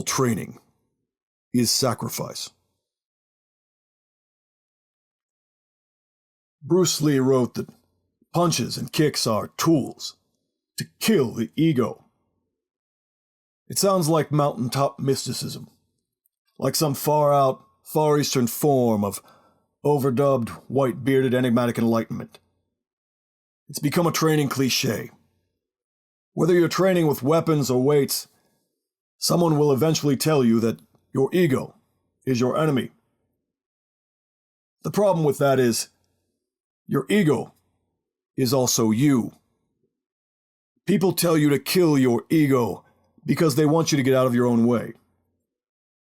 training is sacrifice. Bruce Lee wrote that punches and kicks are tools to kill the ego. It sounds like mountaintop mysticism, like some far-out, Far Eastern form of overdubbed, white-bearded, enigmatic enlightenment. It's become a training cliché. Whether you're training with weapons or weights, someone will eventually tell you that your ego is your enemy. The problem with that is, your ego is also you. People tell you to kill your ego because they want you to get out of your own way.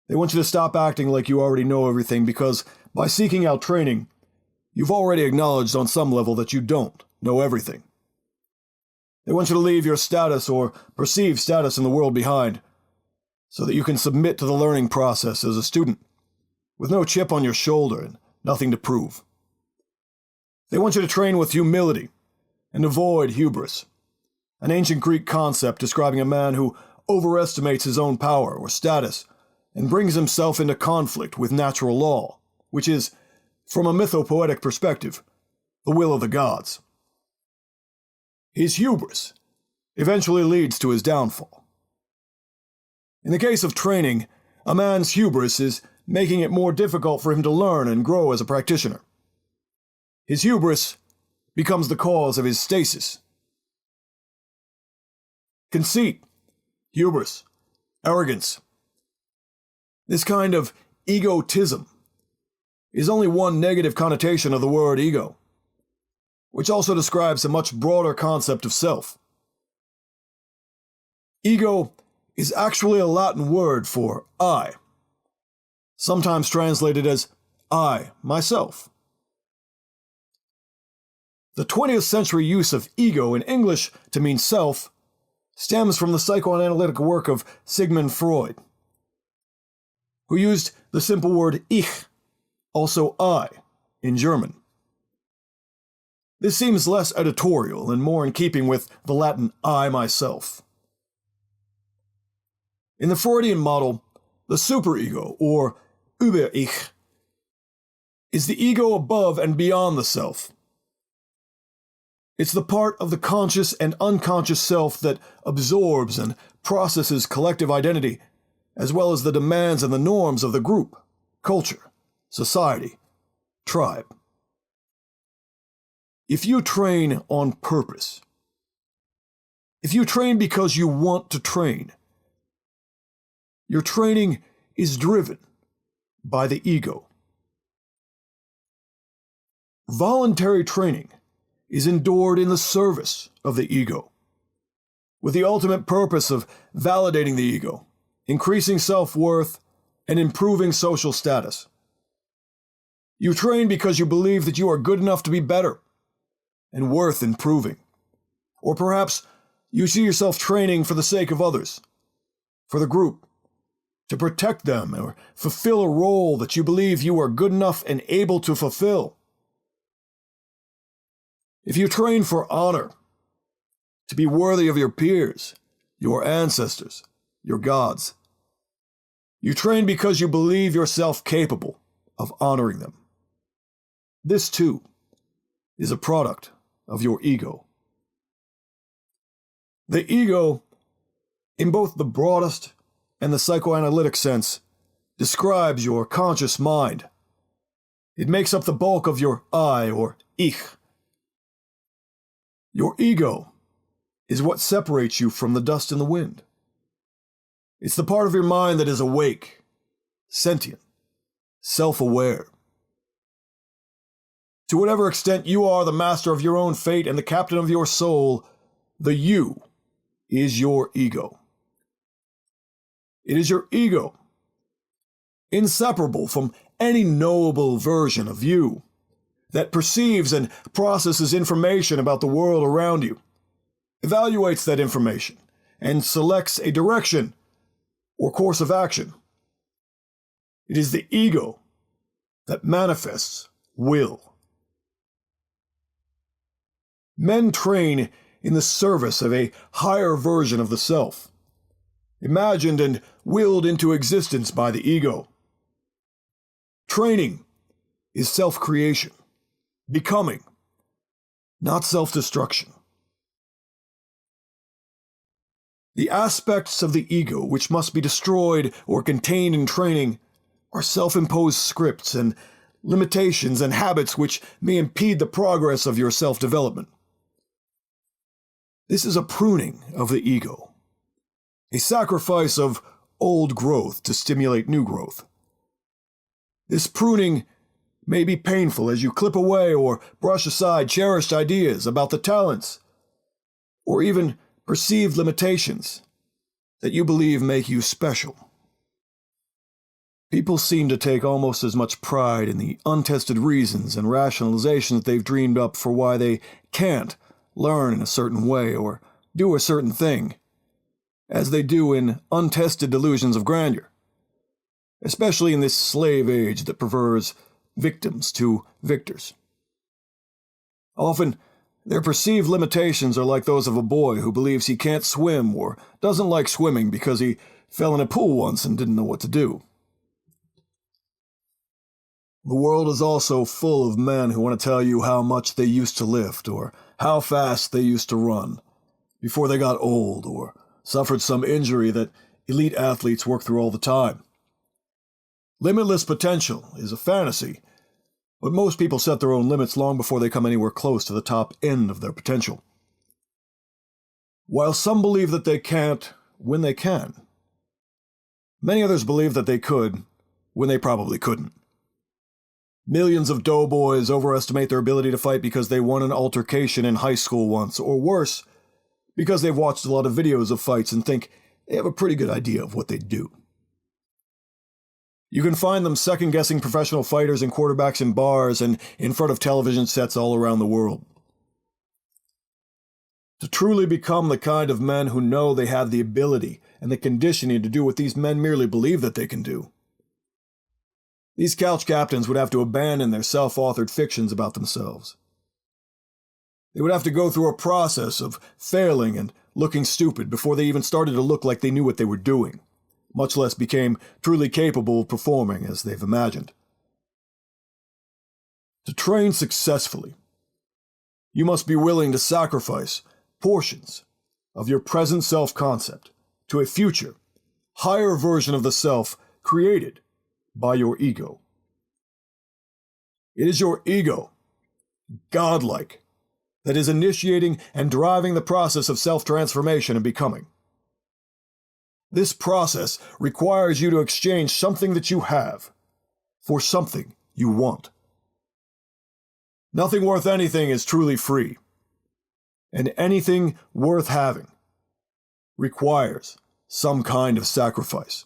They want you to stop acting like you already know everything because by seeking out training, you've already acknowledged on some level that you don't know everything. They want you to leave your status or perceived status in the world behind so that you can submit to the learning process as a student with no chip on your shoulder and nothing to prove. They want you to train with humility and avoid hubris, an ancient Greek concept describing a man who overestimates his own power or status and brings himself into conflict with natural law, which is, from a mythopoetic perspective, the will of the gods. His hubris eventually leads to his downfall. In the case of training, a man's hubris is making it more difficult for him to learn and grow as a practitioner. His hubris becomes the cause of his stasis. Conceit, hubris, arrogance. This kind of egotism is only one negative connotation of the word ego, which also describes a much broader concept of self. Ego is actually a Latin word for I, sometimes translated as I, myself. The 20th century use of ego in English to mean self stems from the psychoanalytic work of Sigmund Freud, who used the simple word ich, also I, in German. This seems less editorial and more in keeping with the Latin I myself. In the Freudian model, the superego, or Über-Ich, is the ego above and beyond the self. It's the part of the conscious and unconscious self that absorbs and processes collective identity, as well as the demands and the norms of the group, culture, society, tribe. If you train on purpose, if you train because you want to train, your training is driven by the ego. Voluntary training is endured in the service of the ego, with the ultimate purpose of validating the ego, increasing self-worth, and improving social status. You train because you believe that you are good enough to be better and worth improving. Or perhaps you see yourself training for the sake of others, for the group, to protect them or fulfill a role that you believe you are good enough and able to fulfill. If you train for honor, to be worthy of your peers, your ancestors, your gods, you train because you believe yourself capable of honoring them. This, too, is a product of your ego. The ego, in both the broadest and the psychoanalytic sense, describes your conscious mind. It makes up the bulk of your I, or ich. Your ego is what separates you from the dust in the wind. It's the part of your mind that is awake, sentient, self-aware. To whatever extent you are the master of your own fate and the captain of your soul, the you is your ego. It is your ego, inseparable from any knowable version of you, that perceives and processes information about the world around you, evaluates that information, and selects a direction or course of action. It is the ego that manifests will. Men train in the service of a higher version of the self, imagined and willed into existence by the ego. Training is self-creation, becoming, not self-destruction. The aspects of the ego which must be destroyed or contained in training are self-imposed scripts and limitations and habits which may impede the progress of your self-development. This is a pruning of the ego, a sacrifice of old growth to stimulate new growth. This pruning may be painful as you clip away or brush aside cherished ideas about the talents, or even perceived limitations that you believe make you special. People seem to take almost as much pride in the untested reasons and rationalizations they've dreamed up for why they can't learn in a certain way or do a certain thing, as they do in untested delusions of grandeur, especially in this slave age that prefers victims to victors. Often, their perceived limitations are like those of a boy who believes he can't swim or doesn't like swimming because he fell in a pool once and didn't know what to do. The world is also full of men who want to tell you how much they used to lift or how fast they used to run before they got old or suffered some injury that elite athletes work through all the time. Limitless potential is a fantasy, but most people set their own limits long before they come anywhere close to the top end of their potential. While some believe that they can't when they can, many others believe that they could when they probably couldn't. Millions of doughboys overestimate their ability to fight because they won an altercation in high school once, or worse, because they've watched a lot of videos of fights and think they have a pretty good idea of what they'd do. You can find them second-guessing professional fighters and quarterbacks in bars and in front of television sets all around the world. To truly become the kind of men who know they have the ability and the conditioning to do what these men merely believe that they can do, these couch captains would have to abandon their self-authored fictions about themselves. They would have to go through a process of failing and looking stupid before they even started to look like they knew what they were doing, much less became truly capable of performing as they've imagined. To train successfully, you must be willing to sacrifice portions of your present self-concept to a future, higher version of the self created by your ego. It is your ego, godlike, that is initiating and driving the process of self-transformation and becoming. This process requires you to exchange something that you have for something you want. Nothing worth anything is truly free, and anything worth having requires some kind of sacrifice.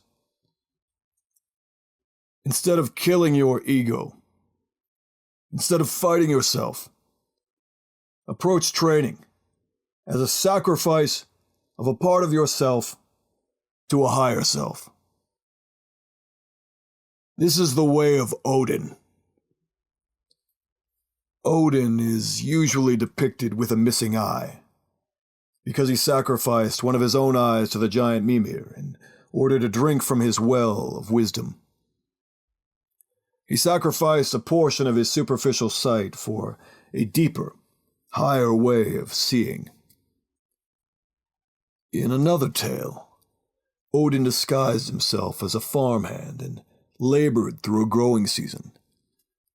Instead of killing your ego, instead of fighting yourself, approach training as a sacrifice of a part of yourself to a higher self. This is the way of Odin. Odin is usually depicted with a missing eye, because he sacrificed one of his own eyes to the giant Mimir in order to drink from his well of wisdom. He sacrificed a portion of his superficial sight for a deeper, higher way of seeing. In another tale, Odin disguised himself as a farmhand and labored through a growing season,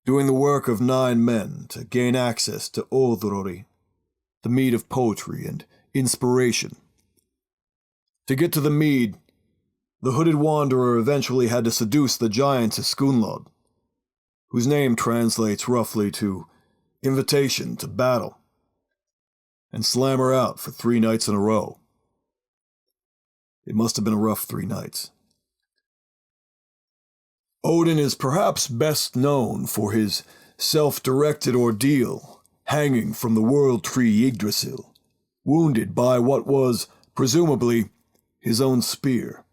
doing the work of 9 men to gain access to Odrori, the mead of poetry and inspiration. To get to the mead, the hooded wanderer eventually had to seduce the giantess Skunlod, whose name translates roughly to invitation to battle, and slam her out for 3 nights in a row. It must have been a rough 3 nights. Odin is perhaps best known for his self-directed ordeal hanging from the world tree Yggdrasil, wounded by what was, presumably, his own spear.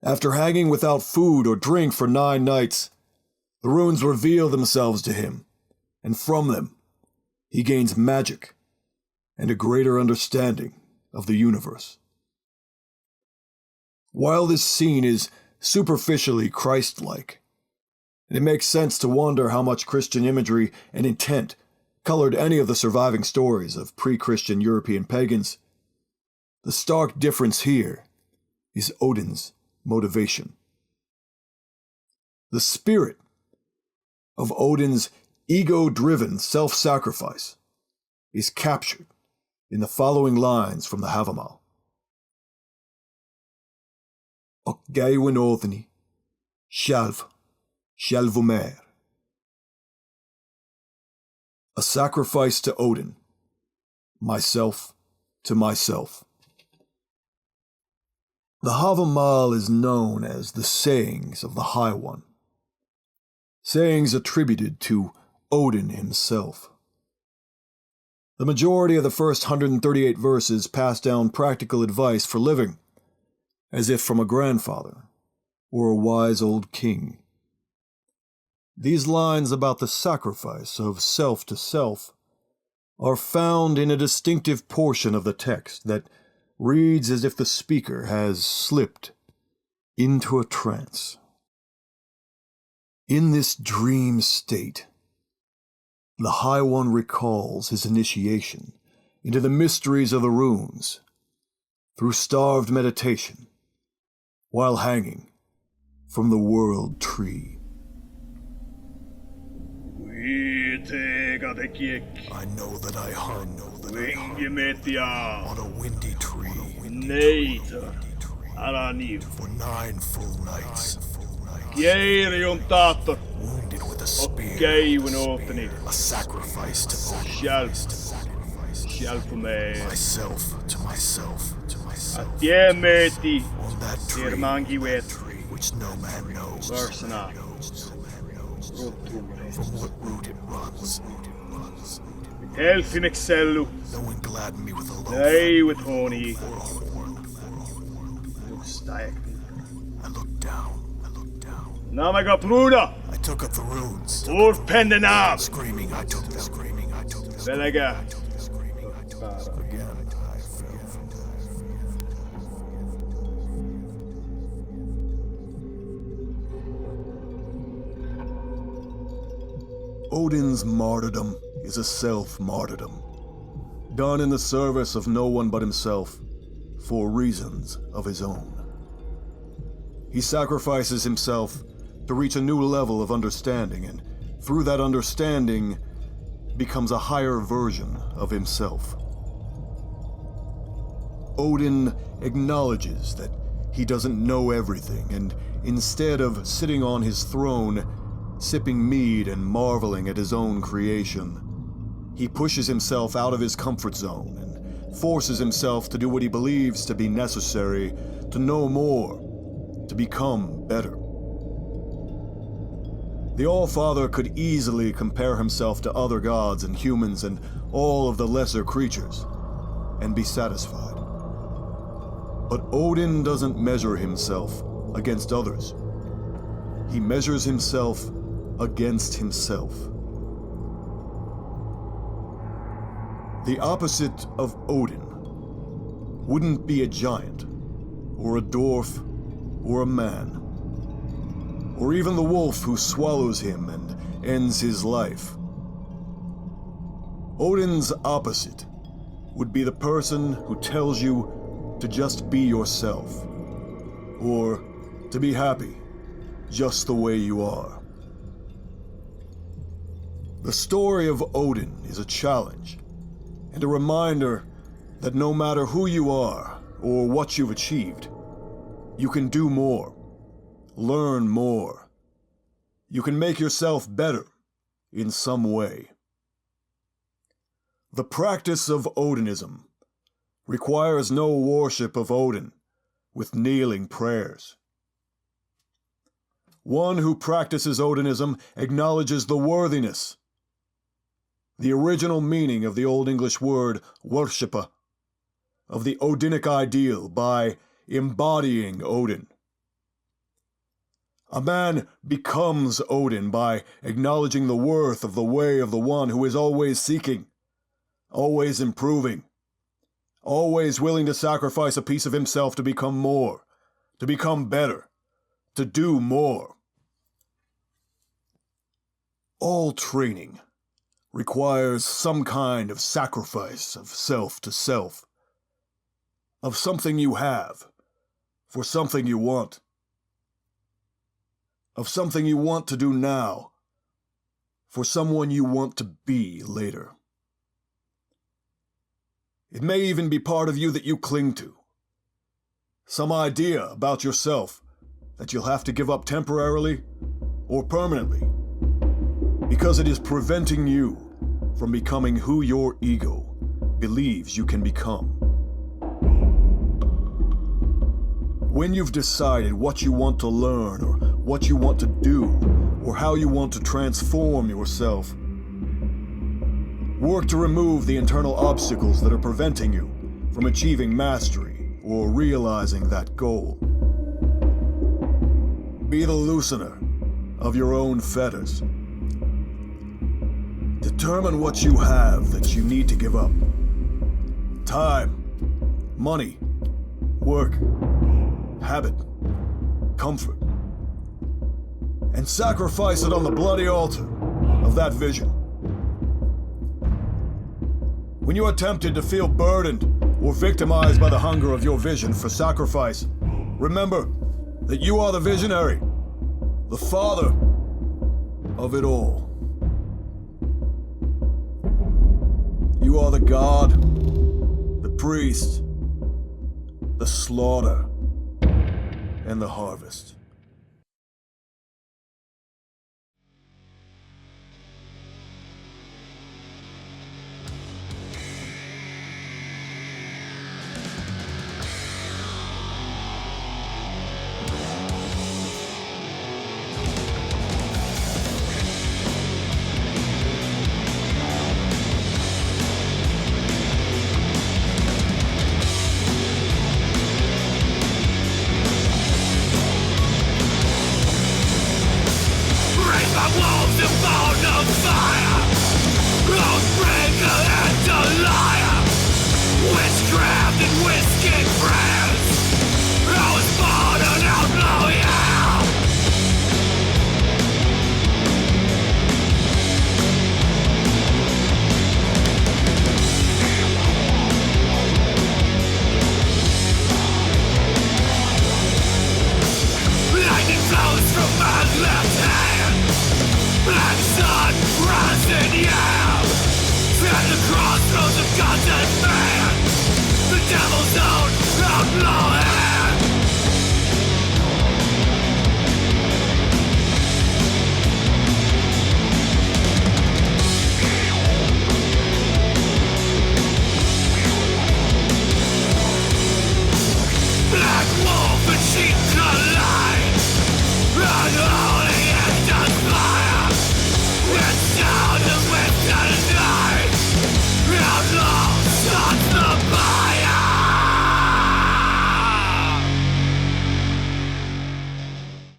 After hanging without food or drink for 9 nights, the runes reveal themselves to him, and from them, he gains magic and a greater understanding of the universe. While this scene is superficially Christ-like, it makes sense to wonder how much Christian imagery and intent colored any of the surviving stories of pre-Christian European pagans. The stark difference here is Odin's motivation. The spirit of Odin's ego-driven self-sacrifice is captured in the following lines from the Havamal. Och gaiwen Odni, shalvumer. A sacrifice to Odin, myself to myself. The Havamal is known as the sayings of the High One, sayings attributed to Odin himself. The majority of the first 138 verses pass down practical advice for living, as if from a grandfather or a wise old king. These lines about the sacrifice of self to self are found in a distinctive portion of the text that reads as if the speaker has slipped into a trance. In this dream state, the High One recalls his initiation into the mysteries of the runes through starved meditation while hanging from the world tree. I know that I hung on a windy tree for 9 full nights, wounded with a spear, a sacrifice to Odin, myself to myself, on that tree which no man knows, from what root it runs. No one gladdened me with a loaf or a horn. I looked down. I took up the runes. Screaming, I took them. Again, I fell from Odin's martyrdom is a self-martyrdom, done in the service of no one but himself, for reasons of his own. He sacrifices himself to reach a new level of understanding, and through that understanding becomes a higher version of himself. Odin acknowledges that he doesn't know everything, and instead of sitting on his throne, sipping mead and marveling at his own creation, he pushes himself out of his comfort zone and forces himself to do what he believes to be necessary to know more, to become better. The All-Father could easily compare himself to other gods and humans and all of the lesser creatures, and be satisfied. But Odin doesn't measure himself against others. He measures himself against himself. The opposite of Odin wouldn't be a giant, or a dwarf, or a man, or even the wolf who swallows him and ends his life. Odin's opposite would be the person who tells you to just be yourself, or to be happy just the way you are. The story of Odin is a challenge, and a reminder that no matter who you are or what you've achieved, you can do more, learn more. You can make yourself better in some way. The practice of Odinism requires no worship of Odin with kneeling prayers. One who practices Odinism acknowledges the worthiness, the original meaning of the Old English word worshipper, of the Odinic ideal by embodying Odin. A man becomes Odin by acknowledging the worth of the way of the one who is always seeking, always improving, always willing to sacrifice a piece of himself to become more, to become better, to do more. All training requires some kind of sacrifice of self to self, of something you have, for something you want, of something you want to do now, for someone you want to be later. It may even be part of you that you cling to, some idea about yourself that you'll have to give up temporarily or permanently, because it is preventing you from becoming who your ego believes you can become. When you've decided what you want to learn or what you want to do or how you want to transform yourself, work to remove the internal obstacles that are preventing you from achieving mastery or realizing that goal. Be the loosener of your own fetters. Determine what you have that you need to give up. Time, money, work, habit, comfort. And sacrifice it on the bloody altar of that vision. When you are tempted to feel burdened or victimized by the hunger of your vision for sacrifice, remember that you are the visionary, the father of it all. You are the god, the priest, the slaughter, and the harvest. Crossroads of gods and man, the devil's own outlaw.